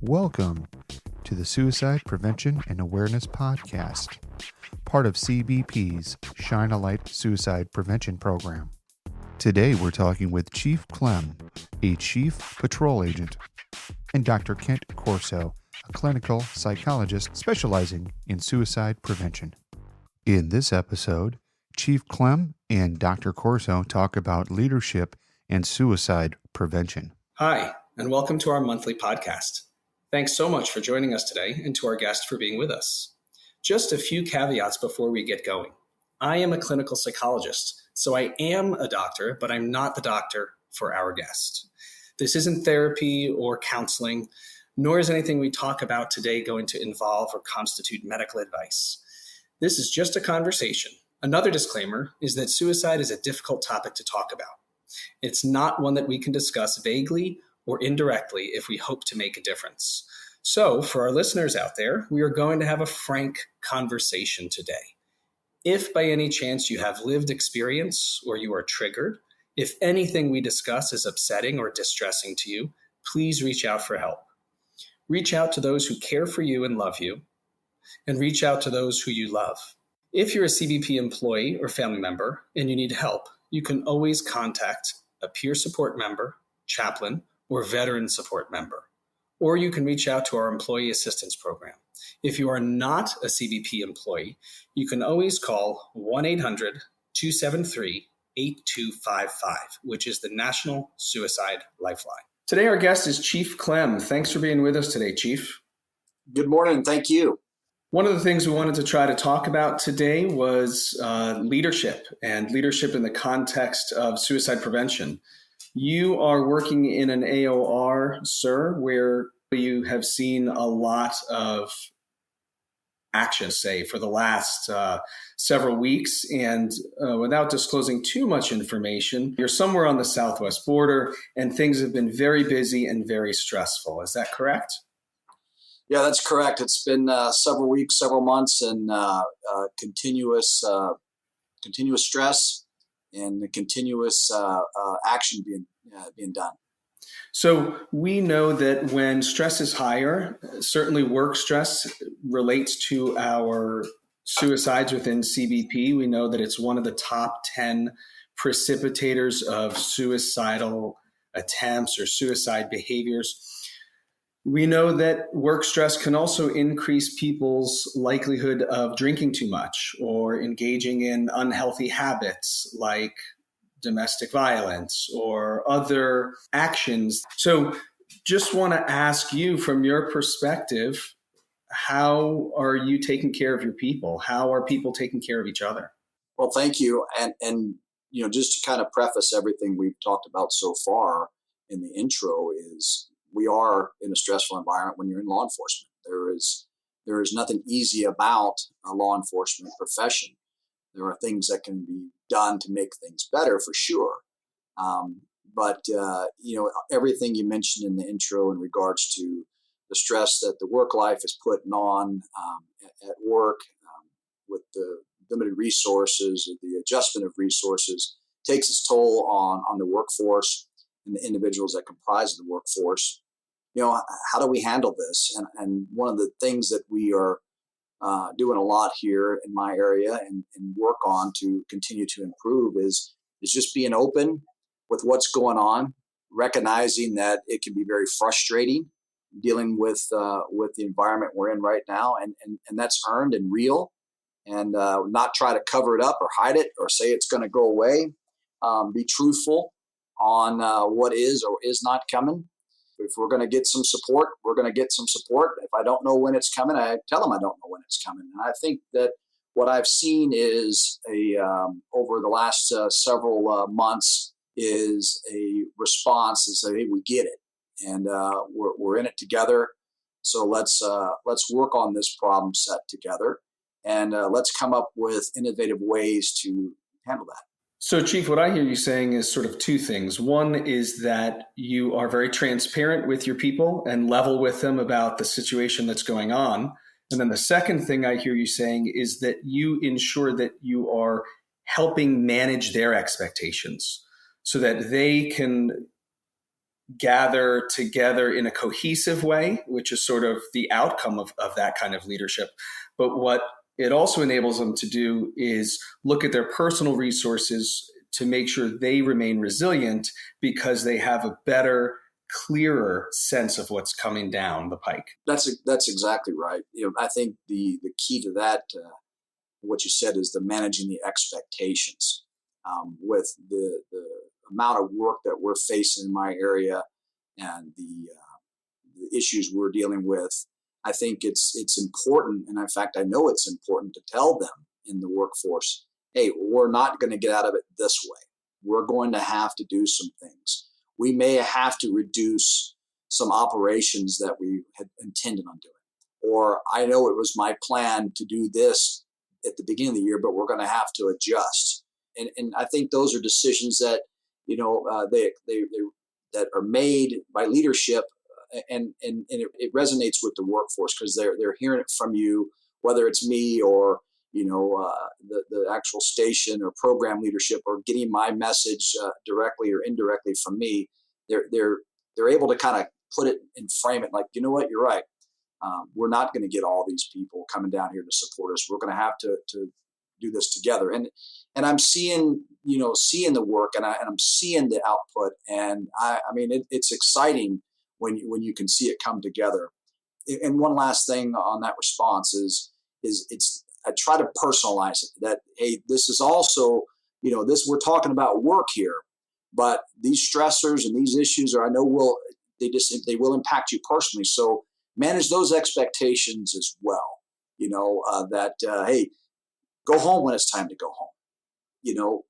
Welcome to the Suicide Prevention and Awareness Podcast, part of CBP's Shine a Light Suicide Prevention Program. Today we're talking with Chief Clem, a Chief Patrol Agent, and Dr. Kent Corso, a clinical psychologist specializing in suicide prevention. In this episode, Chief Clem and Dr. Corso talk about leadership and suicide prevention. Hi, and welcome to our monthly podcast. Thanks so much for joining us today and to our guest for being with us. Just a few caveats before we get going. I am a clinical psychologist, so I am a doctor, but I'm not the doctor for our guest. This isn't therapy or counseling, nor is anything we talk about today going to involve or constitute medical advice. This is just a conversation. Another disclaimer is that suicide is a difficult topic to talk about. It's not one that we can discuss vaguely or indirectly if we hope to make a difference. So, for our listeners out there, we are going to have a frank conversation today. If by any chance you have lived experience or you are triggered, if anything we discuss is upsetting or distressing to you, please reach out for help. Reach out to those who care for you and love you, and reach out to those who you love. If you're a CBP employee or family member and you need help, you can always contact a peer support member, chaplain, or veteran support member. Or you can reach out to our employee assistance program. If you are not a CBP employee, you can always call 1-800-273-8255, which is the National Suicide Lifeline. Today, our guest is Chief Clem. Thanks for being with us today, Chief. Good morning. Thank you. One of the things we wanted to try to talk about today was leadership and leadership in the context of suicide prevention. You are working in an AOR, sir, where you have seen a lot of action, say, for the last several weeks. And without disclosing too much information, you're somewhere on the southwest border and things have been very busy and very stressful. Is that correct? Yeah, that's correct. It's been several weeks, several months, and continuous stress and the continuous action being done. So we know that when stress is higher, certainly work stress relates to our suicides within CBP. We know that it's one of the top 10 precipitators of suicidal attempts or suicide behaviors. We know that work stress can also increase people's likelihood of drinking too much or engaging in unhealthy habits like domestic violence or other actions. So just want to ask you, from your perspective, how are you taking care of your people? How are people taking care of each other? Well, thank you. And you know, just to kind of preface everything we've talked about so far in the intro is we are in a stressful environment when you're in law enforcement. There is nothing easy about a law enforcement profession. There are things that can be done to make things better for sure. But you know, everything you mentioned in the intro in regards to the stress that the work life is putting on at work with the limited resources, the adjustment of resources takes its toll on the workforce and the individuals that comprise the workforce. You know, how do we handle this? And one of the things that we are doing a lot here in my area and work on to continue to improve is just being open with what's going on, recognizing that it can be very frustrating dealing with the environment we're in right now, and that's earned and real, and not try to cover it up or hide it or say it's going to go away. Be truthful on what is or is not coming. If we're going to get some support, we're going to get some support. If I don't know when it's coming, I tell them I don't know when it's coming. And I think that what I've seen is over the last several months is a response to say, hey, we get it. And we're in it together. So let's work on this problem set together. And let's come up with innovative ways to handle that. So, Chief, what I hear you saying is sort of two things. One is that you are very transparent with your people and level with them about the situation that's going on. And then the second thing I hear you saying is that you ensure that you are helping manage their expectations so that they can gather together in a cohesive way, which is sort of the outcome of that kind of leadership. But what it also enables them to do is look at their personal resources to make sure they remain resilient because they have a better, clearer sense of what's coming down the pike. That's exactly right. I think the key to that, what you said, is the managing the expectations. With the amount of work that we're facing in my area and the issues we're dealing with, I think it's important, and in fact, I know it's important to tell them in the workforce, hey, we're not going to get out of it this way. We're going to have to do some things. We may have to reduce some operations that we had intended on doing. Or I know it was my plan to do this at the beginning of the year, but we're going to have to adjust. And I think those are decisions that, they that are made by leadership, and it resonates with the workforce because they're hearing it from you, whether it's me or the actual station or program leadership, or getting my message directly or indirectly from me. They're able to kind of put it and frame it like, you know what, you're right. We're not going to get all these people coming down here to support us. We're going to have to do this together. And I'm seeing the work, and I'm seeing the output. And I mean, it's exciting when you can see it come together. And one last thing on that response is I try to personalize it, that, hey, this is also, we're talking about work here, but these stressors and these issues they will impact you personally. So manage those expectations as well. Hey, go home when it's time to go home.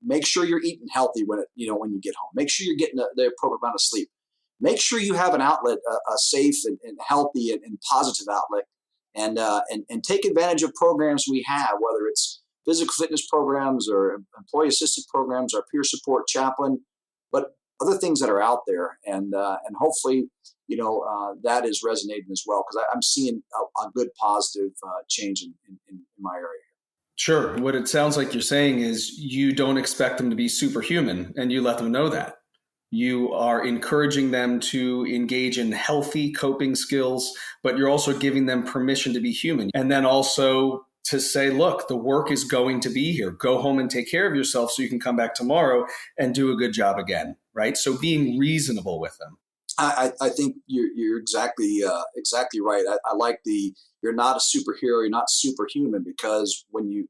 Make sure you're eating healthy when you get home. Make sure you're getting the appropriate amount of sleep. Make sure you have an outlet, a safe and healthy and positive outlet, and take advantage of programs we have, whether it's physical fitness programs or employee assisted programs or peer support chaplain, but other things that are out there, and hopefully that is resonating as well, because I'm seeing a good positive change in my area. Sure. What it sounds like you're saying is you don't expect them to be superhuman, and you let them know that. You are encouraging them to engage in healthy coping skills, but you're also giving them permission to be human. And then also to say, look, the work is going to be here. Go home and take care of yourself so you can come back tomorrow and do a good job again, right? So being reasonable with them. I think you're exactly right. I like you're not a superhero, you're not superhuman, because when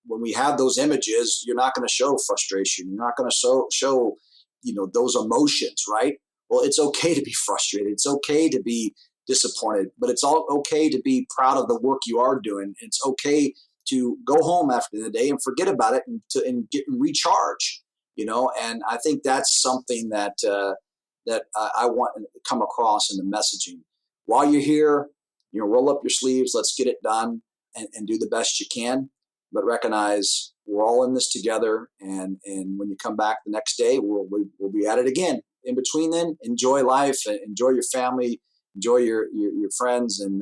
when we have those images, you're not going to show frustration. You're not going to show those emotions, right? Well, it's okay to be frustrated. It's okay to be disappointed, but it's all okay to be proud of the work you are doing. It's okay to go home after the day and forget about it and get recharge. And I think that's something that I want to come across in the messaging. While you're here, roll up your sleeves, let's get it done, and do the best you can. But recognize we're all in this together, and when you come back the next day, we'll be at it again. In between then, enjoy life, enjoy your family, enjoy your friends, and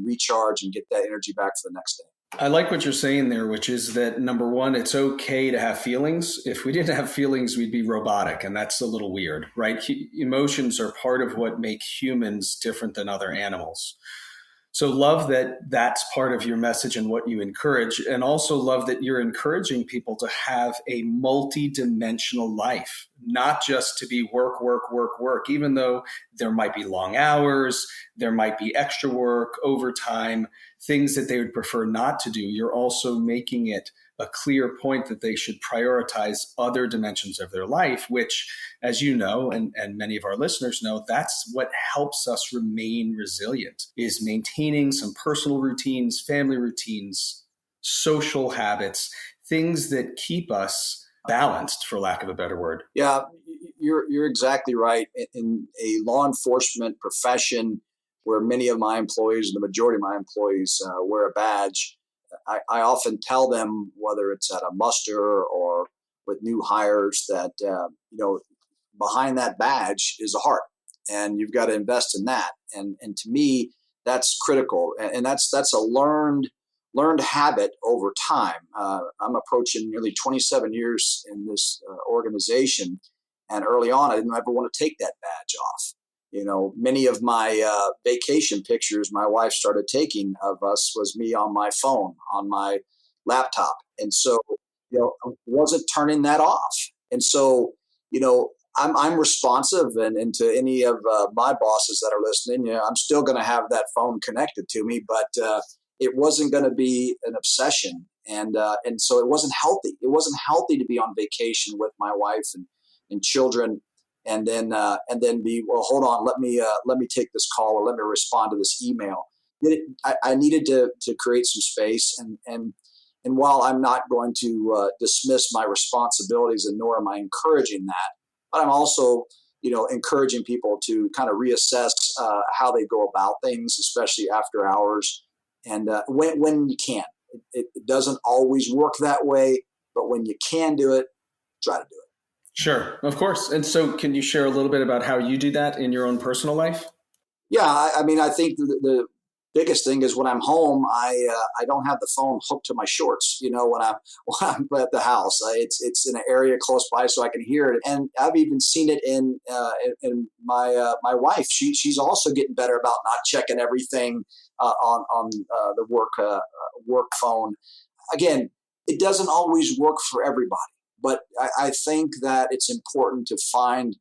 recharge and get that energy back for the next day. I like what you're saying there, which is that, number one, it's okay to have feelings. If we didn't have feelings, we'd be robotic, and that's a little weird, right? Emotions are part of what make humans different than other animals. So love that that's part of your message and what you encourage, and also love that you're encouraging people to have a multi-dimensional life, not just to be work, work, work, work, even though there might be long hours, there might be extra work, overtime, things that they would prefer not to do. You're also making it a clear point that they should prioritize other dimensions of their life, which, as you know, and many of our listeners know, that's what helps us remain resilient, is maintaining some personal routines, family routines, social habits, things that keep us balanced, for lack of a better word. Yeah, you're exactly right. In a law enforcement profession where many of my employees, the majority of my employees, wear a badge, I often tell them, whether it's at a muster or with new hires, that behind that badge is a heart, and you've got to invest in that. And to me, that's critical, and that's a learned habit over time. I'm approaching nearly 27 years in this organization, And early on, I didn't ever want to take that badge off. Many of my vacation pictures my wife started taking of us was me on my phone, on my laptop. And so, I wasn't turning that off. And so, I'm responsive, and to any of my bosses that are listening, I'm still going to have that phone connected to me, but it wasn't going to be an obsession. And so it wasn't healthy. It wasn't healthy to be on vacation with my wife and children, and then be, well, hold on, let me take this call, or let me respond to this email. I needed to create some space, and while I'm not going to dismiss my responsibilities, and nor am I encouraging that, but I'm also encouraging people to kind of reassess how they go about things, especially after hours, and when you can. It doesn't always work that way, but when you can do it, try to do it. Sure, of course. And so can you share a little bit about how you do that in your own personal life? Yeah, I think the biggest thing is when I'm home, I don't have the phone hooked to my shorts. When I'm at the house, it's in an area close by so I can hear it. And I've even seen it in my wife. She's also getting better about not checking everything on the work phone. Again, it doesn't always work for everybody, but I think that it's important to find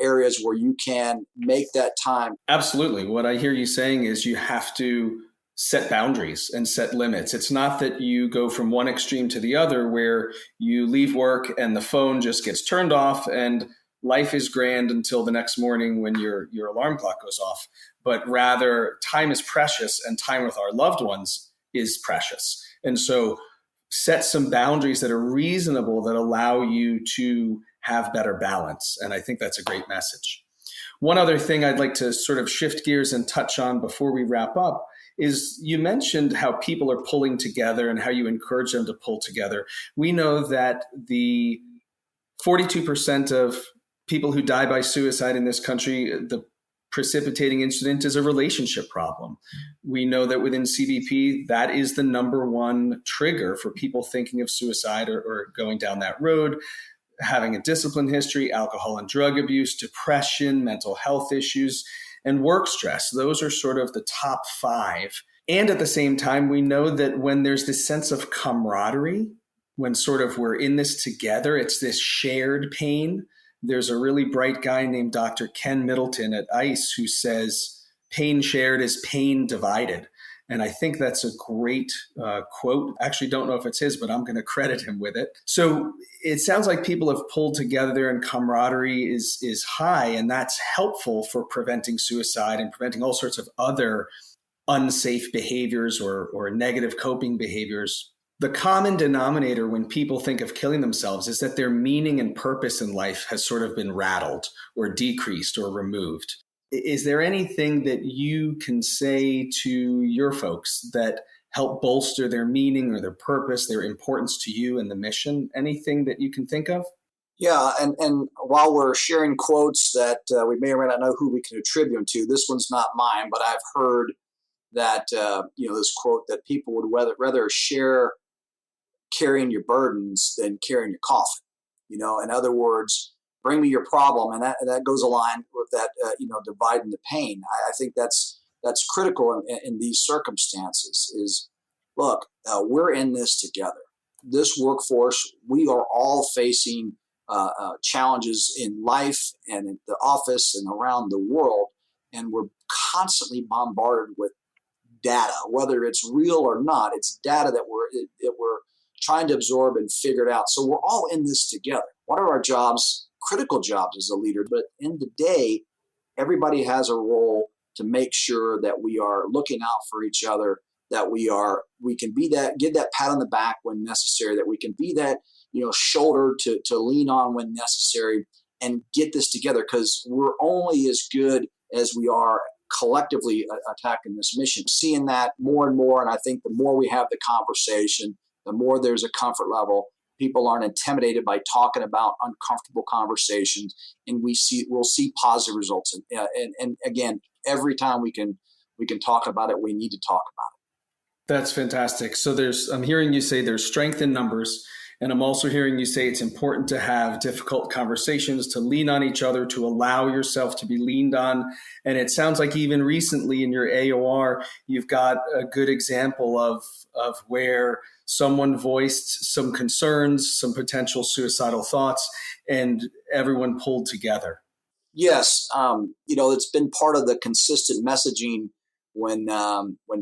areas where you can make that time. Absolutely. What I hear you saying is you have to set boundaries and set limits. It's not that you go from one extreme to the other where you leave work and the phone just gets turned off and life is grand until the next morning when your alarm clock goes off. But rather, time is precious, and time with our loved ones is precious. And so set some boundaries that are reasonable, that allow you to have better balance. And I think that's a great message. One other thing I'd like to sort of shift gears and touch on before we wrap up is you mentioned how people are pulling together and how you encourage them to pull together. We know that the 42% of people who die by suicide in this country, the precipitating incident is a relationship problem. We know that within CBP, that is the number one trigger for people thinking of suicide or going down that road. Having a discipline history, alcohol and drug abuse, depression, mental health issues, and work stress. Those are sort of the top 5. And at the same time, we know that when there's this sense of camaraderie, when sort of we're in this together, it's this shared pain. There's a really bright guy named Dr. Ken Middleton at ICE who says, pain shared is pain divided. And I think that's a great quote. Actually, don't know if it's his, but I'm going to credit him with it. So it sounds like people have pulled together and camaraderie is high, and that's helpful for preventing suicide and preventing all sorts of other unsafe behaviors or negative coping behaviors. The common denominator when people think of killing themselves is that their meaning and purpose in life has sort of been rattled or decreased or removed. Is there anything that you can say to your folks that help bolster their meaning or their purpose, their importance to you and the mission? Anything that you can think of? Yeah, and while we're sharing quotes that we may or may not know who we can attribute them to, this one's not mine, but I've heard that this quote that people would rather share carrying your burdens than carrying your coffin. In other words, bring me your problem, and that goes aligned with that dividing the pain. I think that's critical in these circumstances. Is look, we're in this together. This workforce, we are all facing challenges in life and in the office and around the world, and we're constantly bombarded with data, whether it's real or not. It's data that we're trying to absorb and figure it out. So we're all in this together. What are our jobs? Critical jobs as a leader, but in the day, everybody has a role to make sure that we are looking out for each other, that we can be that, give that pat on the back when necessary, that we can be that shoulder to lean on when necessary, and get this together, because we're only as good as we are collectively attacking this mission. Seeing that more and more, and I think the more we have the conversation, the more there's a comfort level. People aren't intimidated by talking about uncomfortable conversations, and we'll see positive results. And again, every time we can talk about it, we need to talk about it. That's fantastic. So I'm hearing you say there's strength in numbers, And I'm also hearing you say it's important to have difficult conversations, to lean on each other, to allow yourself to be leaned on. And it sounds like even recently in your AOR, you've got a good example of where someone voiced some concerns, some potential suicidal thoughts, and everyone pulled together. Yes. It's been part of the consistent messaging when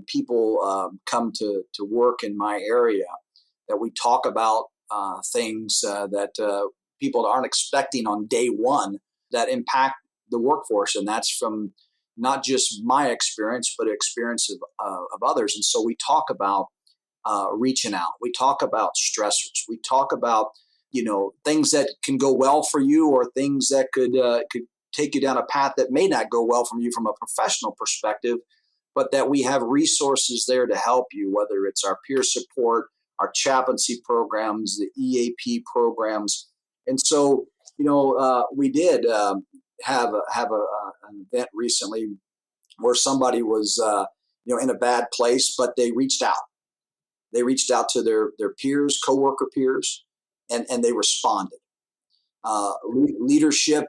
people come to work in my area, that we talk about things that people aren't expecting on day one that impact the workforce. And that's from not just my experience, but experience of others. And so we talk about reaching out. We talk about stressors. We talk about, things that can go well for you, or things that could take you down a path that may not go well from you from a professional perspective, but that we have resources there to help you, whether it's our peer support, our chaplaincy programs, the EAP programs. And so, we did have an event recently where somebody was, in a bad place, but they reached out. They reached out to their peers, coworker peers, and they responded. Leadership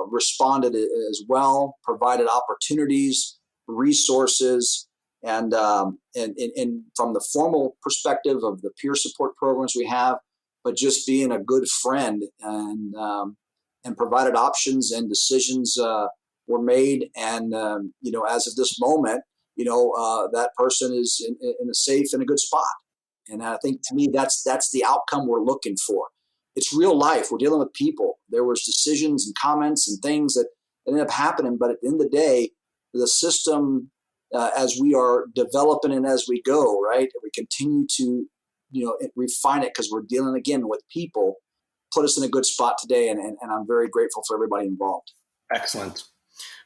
responded as well, provided opportunities, resources, and from the formal perspective of the peer support programs we have, but just being a good friend and provided options, and decisions were made. And as of this moment, that person is in a safe and a good spot. And I think, to me, that's the outcome we're looking for. It's real life. We're dealing with people. There was decisions and comments and things that ended up happening, but at the end of the day, the system, as we are developing and as we go, right, we continue to refine it, because we're dealing again with people, put us in a good spot today, and I'm very grateful for everybody involved. Excellent.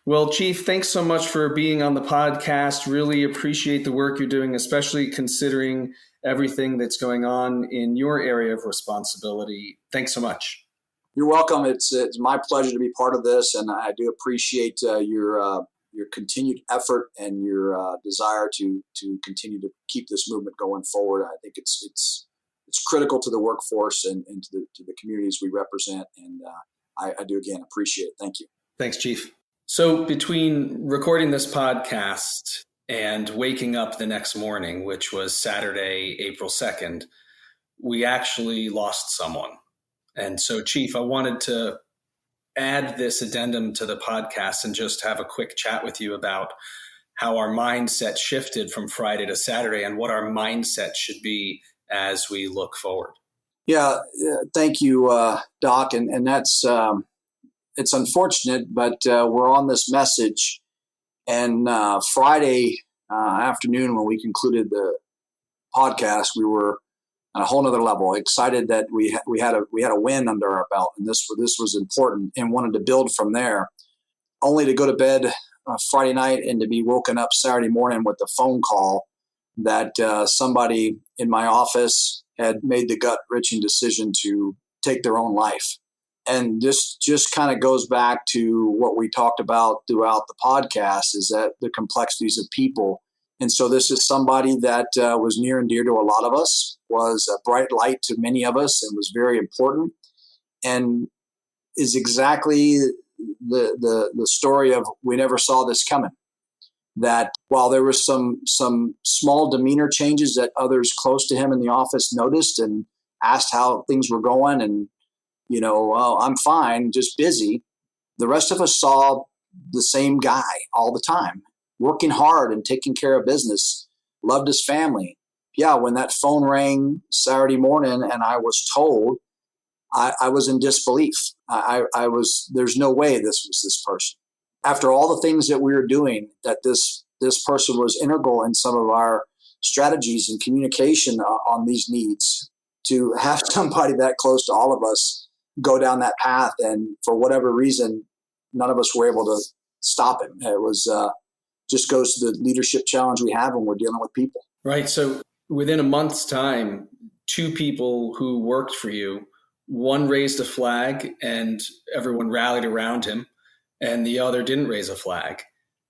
Well, Chief, thanks so much for being on the podcast. Really appreciate the work you're doing, especially considering everything that's going on in your area of responsibility. Thanks so much. You're welcome. It's my pleasure to be part of this, and I do appreciate your continued effort and your desire to continue to keep this movement going forward. I think it's critical to the workforce and to the communities we represent, and I do again appreciate it. Thank you. Thanks, Chief. So between recording this podcast and waking up the next morning, which was Saturday, April 2nd, we actually lost someone. And so, Chief, I wanted to add this addendum to the podcast and just have a quick chat with you about how our mindset shifted from Friday to Saturday and what our mindset should be as we look forward. Yeah, thank you, Doc. And that's it's unfortunate, but we're on this message. And Friday afternoon, when we concluded the podcast, we were on a whole nother level, excited that we had a win under our belt, and this was important, and wanted to build from there. Only to go to bed Friday night and to be woken up Saturday morning with a phone call that somebody in my office had made the gut-wrenching decision to take their own life. And this just kind of goes back to what we talked about throughout the podcast, is that the complexities of people. And so this is somebody that was near and dear to a lot of us, was a bright light to many of us, and was very important, and is exactly the story of we never saw this coming. That while there was some small demeanor changes that others close to him in the office noticed and asked how things were going, and oh, I'm fine, just busy. The rest of us saw the same guy all the time, working hard and taking care of business, loved his family. Yeah, when that phone rang Saturday morning and I was told, I was in disbelief. I was, there's no way this was this person. After all the things that we were doing, that this person was integral in some of our strategies and communication on these needs, to have somebody that close to all of us go down that path, and for whatever reason, none of us were able to stop him. It was just goes to the leadership challenge we have when we're dealing with people. Right. So within a month's time, two people who worked for you, one raised a flag and everyone rallied around him, and the other didn't raise a flag.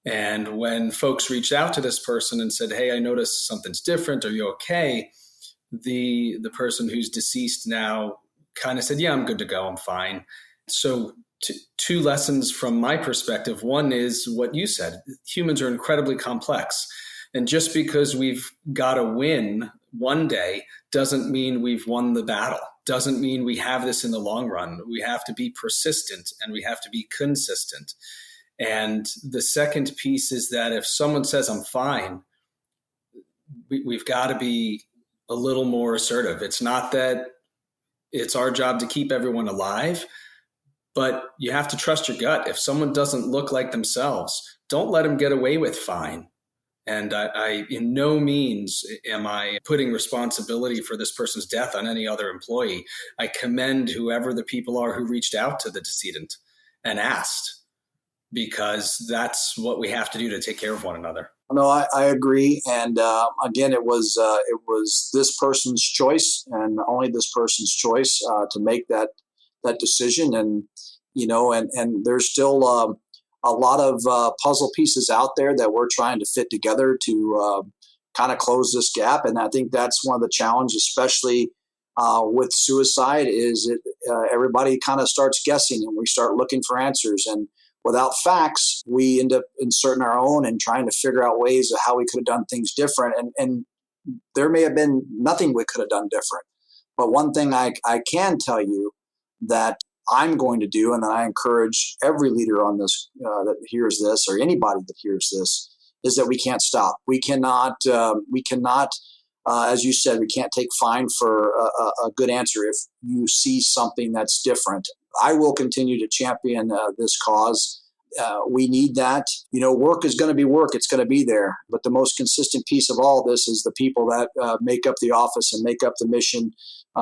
And when folks reached out to this person and said, "Hey, I noticed something's different. Are you okay?" the person who's deceased now kind of said, yeah, I'm good to go. I'm fine. So two lessons from my perspective. One is what you said. Humans are incredibly complex. And just because we've got to win one day doesn't mean we've won the battle, doesn't mean we have this in the long run. We have to be persistent and we have to be consistent. And the second piece is that if someone says, I'm fine, we've got to be a little more assertive. It's not that it's our job to keep everyone alive, but you have to trust your gut. If someone doesn't look like themselves, don't let them get away with fine. And I in no means am I putting responsibility for this person's death on any other employee. I commend whoever the people are who reached out to the decedent and asked, because that's what we have to do to take care of one another. No, I agree. And again, it was this person's choice and only this person's choice to make that decision. And, and there's still a lot of puzzle pieces out there that we're trying to fit together to kind of close this gap. And I think that's one of the challenges, especially with suicide, is everybody kind of starts guessing and we start looking for answers. And without facts, we end up inserting our own and trying to figure out ways of how we could have done things different. And there may have been nothing we could have done different. But one thing I can tell you that I'm going to do, and I encourage every leader on this that hears this, or anybody that hears this, is that we can't stop. We cannot, as you said, we can't take fine for a good answer if you see something that's different. I will continue to champion this cause. We need that. Work is going to be work. It's going to be there. But the most consistent piece of all this is the people that make up the office and make up the mission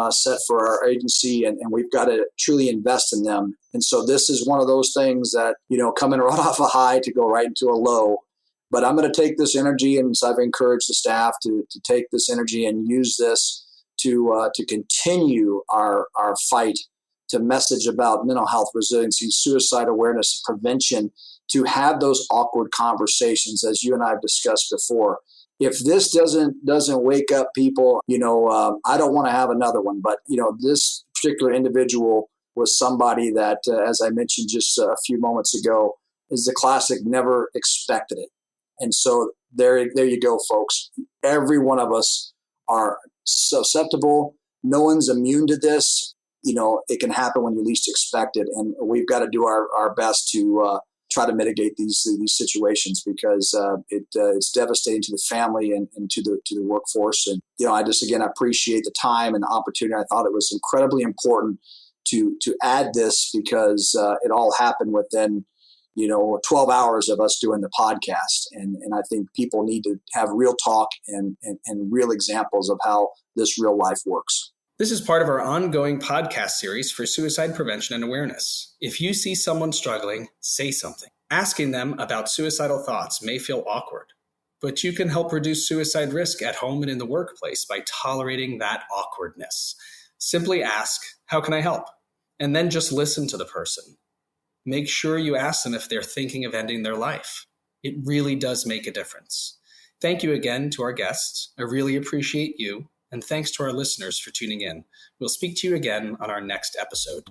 set for our agency. And we've got to truly invest in them. And so this is one of those things that, coming right off a high to go right into a low. But I'm going to take this energy, and so I've encouraged the staff to take this energy and use this to continue our fight to message about mental health resiliency, suicide awareness, and prevention, to have those awkward conversations, as you and I have discussed before. If this doesn't wake up people, I don't want to have another one. But, this particular individual was somebody that, as I mentioned just a few moments ago, is the classic never expected it. And so there you go, folks. Every one of us are susceptible. No one's immune to this. It can happen when you least expect it. And we've got to do our best to try to mitigate these situations, because it's devastating to the family and to the workforce. And, I just, again, appreciate the time and the opportunity. I thought it was incredibly important to add this, because it all happened within 12 hours of us doing the podcast. And I think people need to have real talk and real examples of how this real life works. This is part of our ongoing podcast series for suicide prevention and awareness. If you see someone struggling, say something. Asking them about suicidal thoughts may feel awkward, but you can help reduce suicide risk at home and in the workplace by tolerating that awkwardness. Simply ask, how can I help? And then just listen to the person. Make sure you ask them if they're thinking of ending their life. It really does make a difference. Thank you again to our guests. I really appreciate you. And thanks to our listeners for tuning in. We'll speak to you again on our next episode.